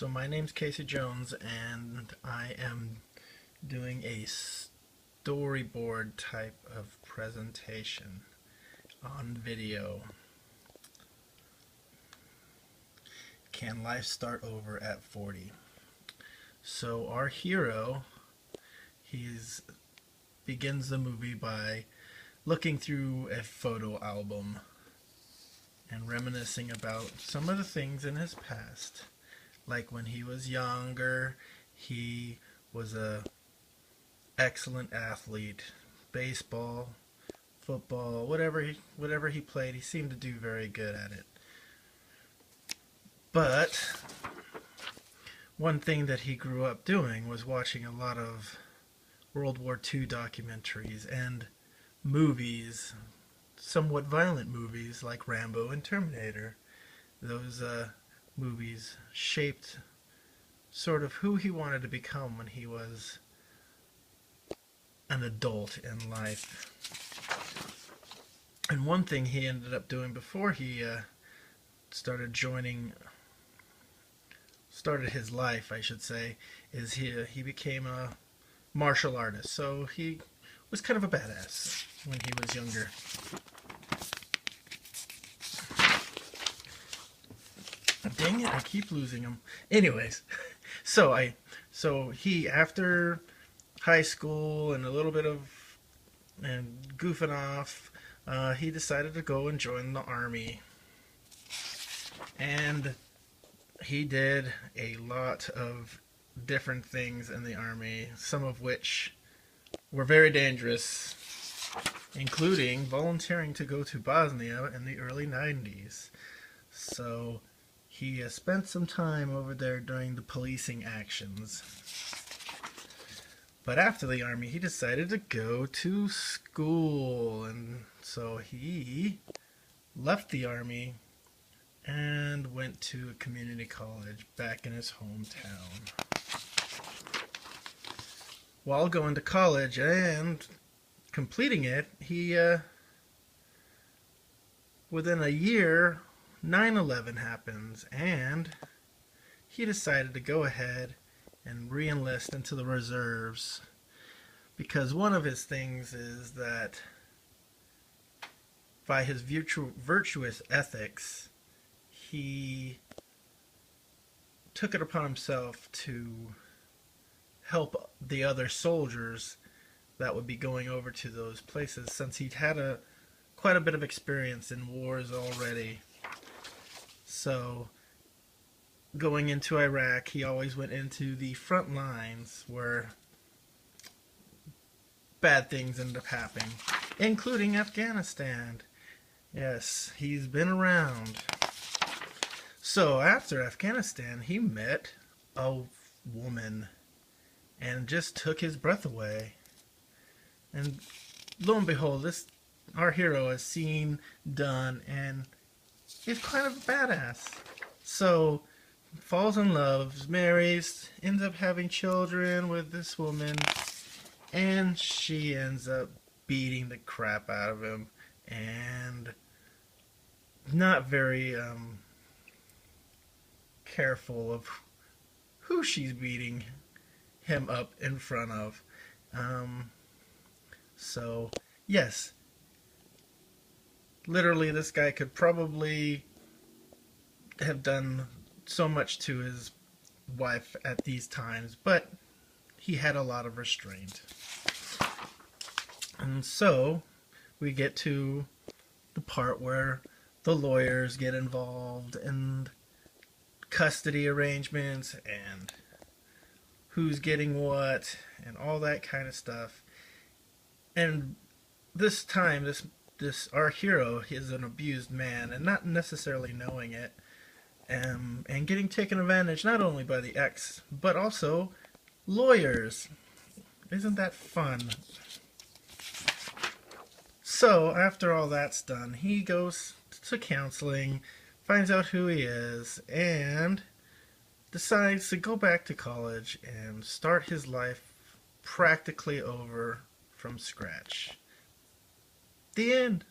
So my name's Casey Jones, and I am doing a storyboard type of presentation on video. Can life start over at 40? So our hero, he's begins the movie by looking through a photo album and reminiscing about some of the things in his past. Like when he was younger, he was a excellent athlete. Baseball, football, whatever he played, he seemed to do very good at it. But one thing that he grew up doing was watching a lot of World War II documentaries and movies, somewhat violent movies like Rambo and Terminator. Those movies shaped sort of who he wanted to become when he was an adult in life. And one thing he ended up doing before he started his life, I should say, is he became a martial artist. So he was kind of a badass when he was younger. Dang it, I keep losing him. Anyways, so he, after high school and a little bit of goofing off, he decided to go and join the army. And he did a lot of different things in the army, some of which were very dangerous, including volunteering to go to Bosnia in the early 90s. So he spent some time over there during the policing actions. But after the army, he decided to go to school, and so he left the army and went to a community college back in his hometown. While going to college and completing it, he, within a year, 9/11 happens, and he decided to go ahead and re-enlist into the reserves, because one of his things is that by his virtuous ethics, he took it upon himself to help the other soldiers that would be going over to those places, since he'd had quite a bit of experience in wars already. So going into Iraq, he always went into the front lines where bad things ended up happening, including Afghanistan. Yes, he's been around. So after Afghanistan, he met a woman and just took his breath away. And lo and behold, our hero is seen, done, and he's kind of a badass. So falls in love, marries, ends up having children with this woman, and she ends up beating the crap out of him, and not very careful of who she's beating him up in front of. So yes, literally this guy could probably have done so much to his wife at these times, but he had a lot of restraint. And so we get to the part where the lawyers get involved and custody arrangements and who's getting what and all that kind of stuff. And this time, our hero is an abused man, and not necessarily knowing it, and getting taken advantage not only by the ex, but also lawyers. Isn't that fun? So after all that's done, he goes to counseling, finds out who he is, and decides to go back to college and start his life practically over from scratch. The end.